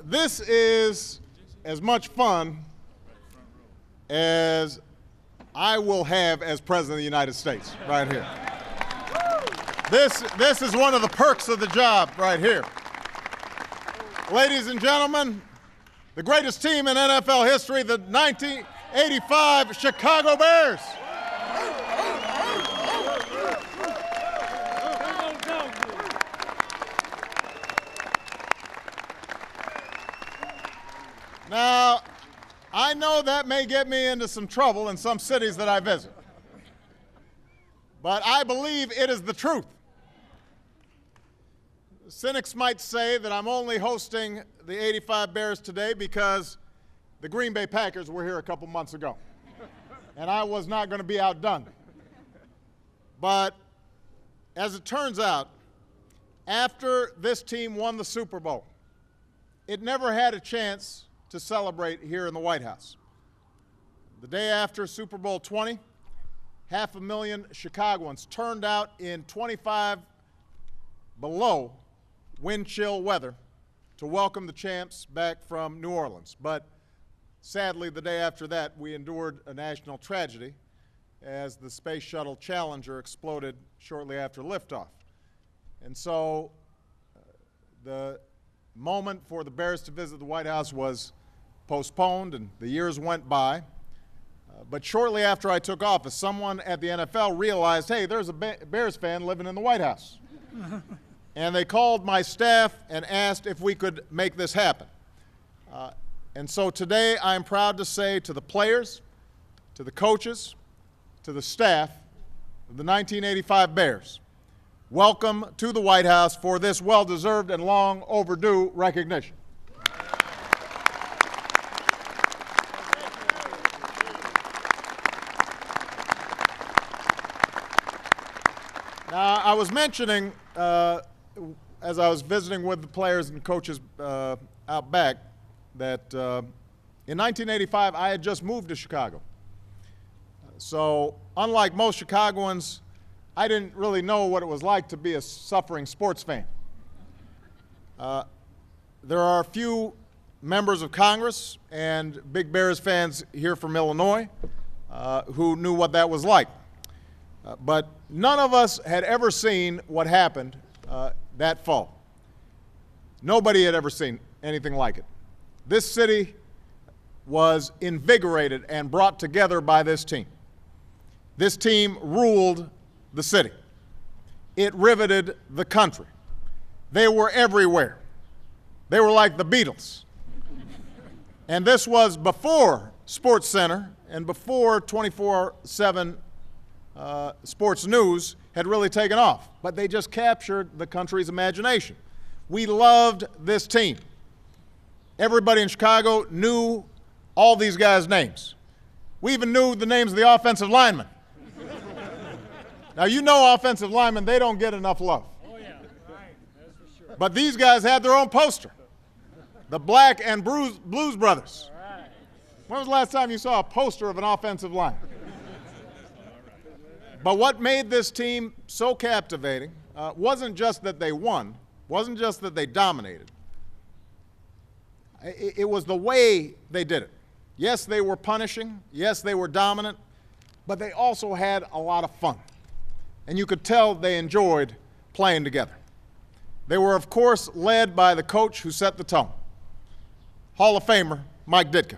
This is as much fun as I will have as President of the United States, right here. This is one of the perks of the job right here. Ladies and gentlemen, the greatest team in NFL history, the 1985 Chicago Bears. Now, I know that may get me into some trouble in some cities that I visit, but I believe it is the truth. Cynics might say that I'm only hosting the 85 Bears today because the Green Bay Packers were here a couple months ago, and I was not going to be outdone. But as it turns out, after this team won the Super Bowl, it never had a chance to celebrate here in the White House. The day after Super Bowl 20, 500,000 Chicagoans turned out in 25 below wind chill weather to welcome the champs back from New Orleans. But sadly, the day after that, we endured a national tragedy as the Space Shuttle Challenger exploded shortly after liftoff. And so the moment for the Bears to visit the White House was postponed, and the years went by. But shortly after I took office, someone at the NFL realized, hey, there's a Bears fan living in the White House. And they called my staff and asked if we could make this happen. And so today I am proud to say to the players, to the coaches, to the staff of the 1985 Bears, welcome to the White House for this well-deserved and long overdue recognition. Now, I was mentioning, as I was visiting with the players and coaches out back, that in 1985 I had just moved to Chicago. So unlike most Chicagoans, I didn't really know what it was like to be a suffering sports fan. There are a few members of Congress and big Bears fans here from Illinois who knew what that was like. But none of us had ever seen what happened that fall. Nobody had ever seen anything like it. This city was invigorated and brought together by this team. This team ruled the city. It riveted the country. They were everywhere. They were like the Beatles. And this was before Sports Center and before 24/7 sports news had really taken off. But they just captured the country's imagination. We loved this team. Everybody in Chicago knew all these guys' names. We even knew the names of the offensive linemen. Now, you know offensive linemen, they don't get enough love. Oh, yeah. Right. That's for sure. But these guys had their own poster, the Black and Blues Brothers. All right. When was the last time you saw a poster of an offensive line? But what made this team so captivating wasn't just that they won, wasn't just that they dominated. It was the way they did it. Yes, they were punishing. Yes, they were dominant. But they also had a lot of fun. And you could tell they enjoyed playing together. They were, of course, led by the coach who set the tone, Hall of Famer Mike Ditka.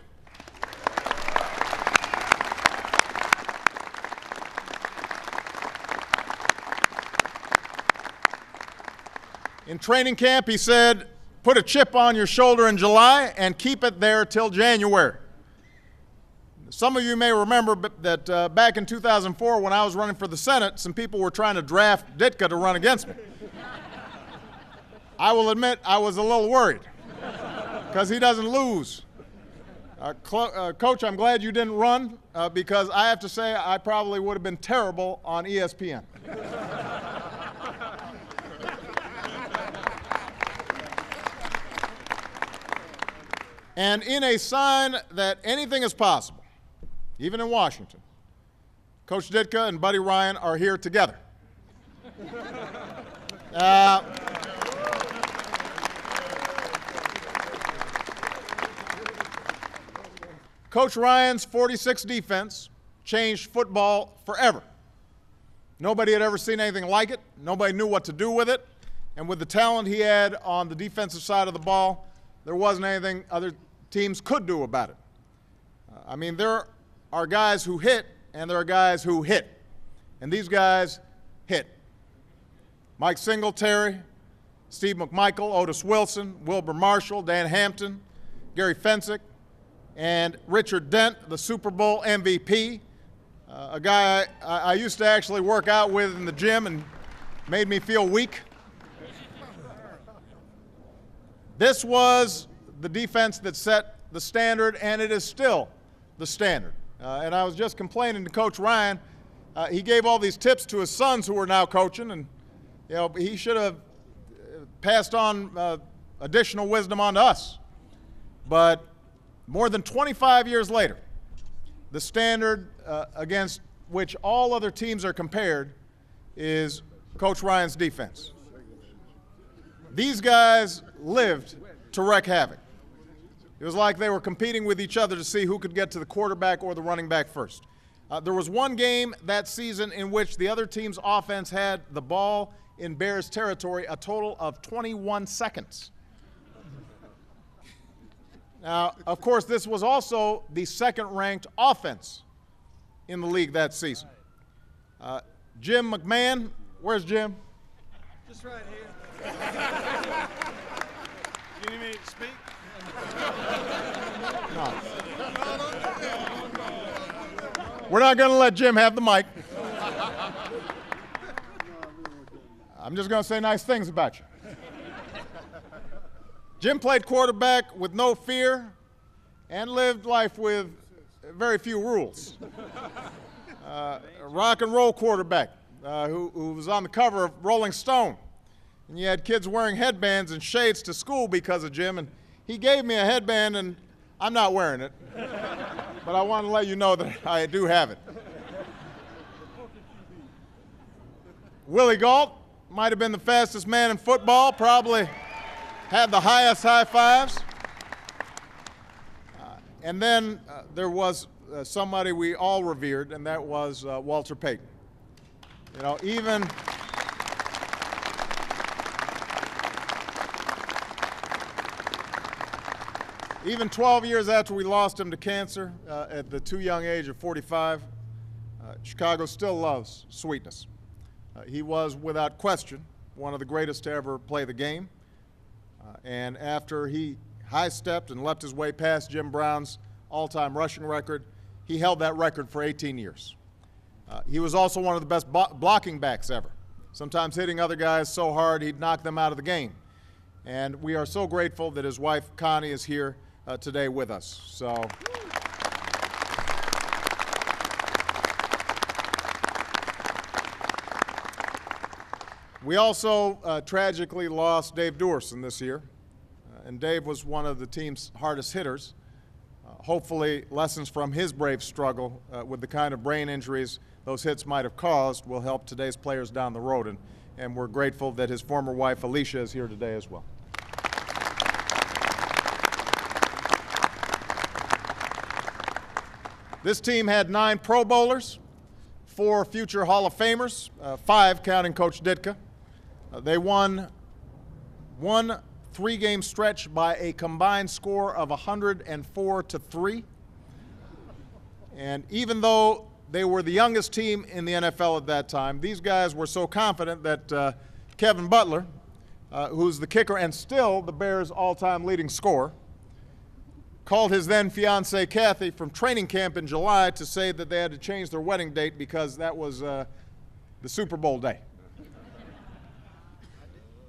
In training camp, he said, put a chip on your shoulder in July and keep it there till January. Some of you may remember that back in 2004, when I was running for the Senate, some people were trying to draft Ditka to run against me. I will admit I was a little worried because he doesn't lose. Coach, I'm glad you didn't run because I have to say I probably would have been terrible on ESPN. And in a sign that anything is possible, even in Washington, Coach Ditka and Buddy Ryan are here together. Coach Ryan's 46 defense changed football forever. Nobody had ever seen anything like it. Nobody knew what to do with it. And with the talent he had on the defensive side of the ball, there wasn't anything other teams could do about it. I mean, there are guys who hit, and there are guys who hit. And these guys hit. Mike Singletary, Steve McMichael, Otis Wilson, Wilbur Marshall, Dan Hampton, Gary Fensick, and Richard Dent, the Super Bowl MVP, a guy I used to actually work out with in the gym and made me feel weak. This was the defense that set the standard, and it is still the standard. And I was just complaining to Coach Ryan. He gave all these tips to his sons who are now coaching, and he should have passed on additional wisdom on to us. But more than 25 years later, the standard against which all other teams are compared is Coach Ryan's defense. These guys lived to wreak havoc. It was like they were competing with each other to see who could get to the quarterback or the running back first. There was one game that season in which the other team's offense had the ball in Bears territory a total of 21 seconds. Now, of course, this was also the second-ranked offense in the league that season. Jim McMahon, where's Jim? Just right here. You need me to speak? No. We're not going to let Jim have the mic. I'm just going to say nice things about you. Jim played quarterback with no fear and lived life with very few rules. A rock and roll quarterback who was on the cover of Rolling Stone. And you had kids wearing headbands and shades to school because of Jim. And he gave me a headband, and I'm not wearing it. But I want to let you know that I do have it. Willie Gault might have been the fastest man in football, probably had the highest high fives. And then there was somebody we all revered, and that was Walter Payton. You know, even 12 years after we lost him to cancer at the too young age of 45, Chicago still loves sweetness. He was, without question, one of the greatest to ever play the game. And after he high-stepped and leapt his way past Jim Brown's all-time rushing record, he held that record for 18 years. He was also one of the best blocking backs ever, sometimes hitting other guys so hard he'd knock them out of the game. And we are so grateful that his wife, Connie, is here today with us. So. We also tragically lost Dave Duerson this year, and Dave was one of the team's hardest hitters. Hopefully, lessons from his brave struggle with the kind of brain injuries those hits might have caused will help today's players down the road, and we're grateful that his former wife, Alicia, is here today as well. This team had 9 Pro Bowlers, 4 future Hall of Famers, 5 counting Coach Ditka. They won one 3-game stretch by a combined score of 104-3. And even though they were the youngest team in the NFL at that time, these guys were so confident that Kevin Butler, who's the kicker and still the Bears' all-time leading scorer, called his then-fiancee Kathy from training camp in July to say that they had to change their wedding date because that was the Super Bowl day.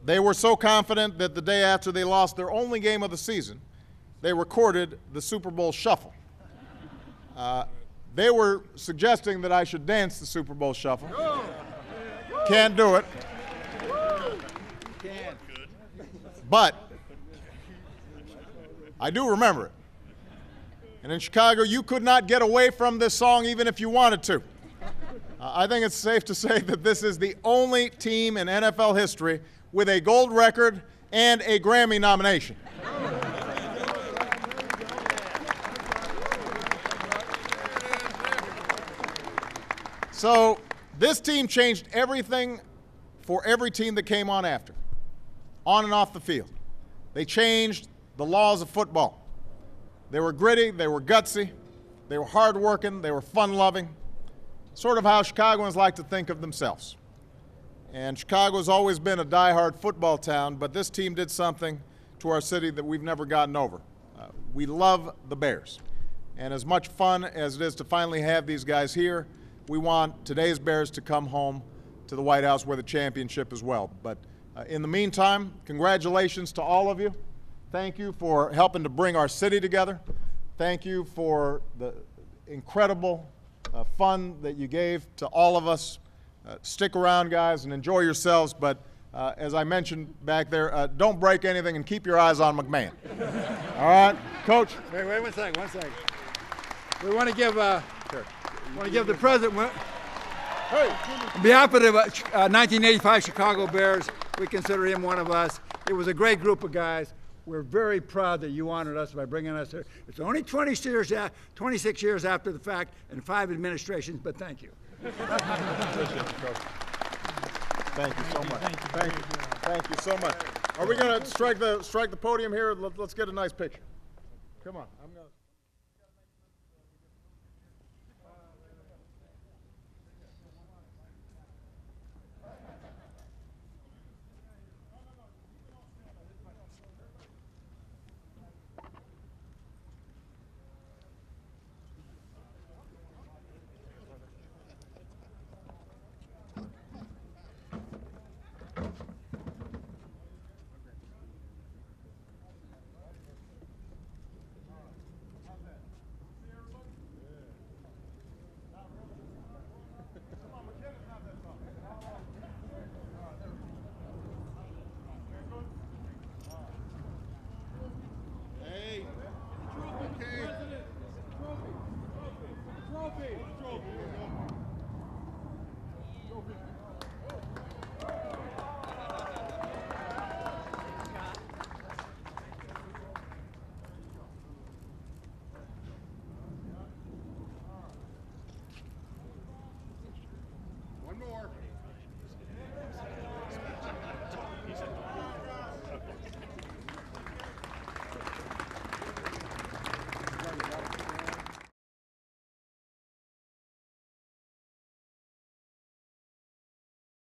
They were so confident that the day after they lost their only game of the season, they recorded the Super Bowl shuffle. They were suggesting that I should dance the Super Bowl shuffle. Can't do it. But I do remember it. And in Chicago, you could not get away from this song even if you wanted to. I think it's safe to say that this is the only team in NFL history with a gold record and a Grammy nomination. So this team changed everything for every team that came on after, on and off the field. They changed the laws of football. They were gritty, they were gutsy, they were hardworking, they were fun-loving, sort of how Chicagoans like to think of themselves. And Chicago's always been a die-hard football town, but this team did something to our city that we've never gotten over. We love the Bears. And as much fun as it is to finally have these guys here, we want today's Bears to come home to the White House with a championship as well. But in the meantime, congratulations to all of you. Thank you for helping to bring our city together. Thank you for the incredible fun that you gave to all of us. Stick around, guys, and enjoy yourselves. But as I mentioned back there, don't break anything and keep your eyes on McMahon. All right, Coach? Wait 1 second, 1 second. We want to give the president, on behalf of the 1985 Chicago Bears, we consider him one of us. It was a great group of guys. We're very proud that you honored us by bringing us here. It's only 26 years after the fact and 5 administrations, but thank you. Thank you so much. Thank you so much. Are we going to strike the podium here? Let's get a nice picture. Come on. I'm going to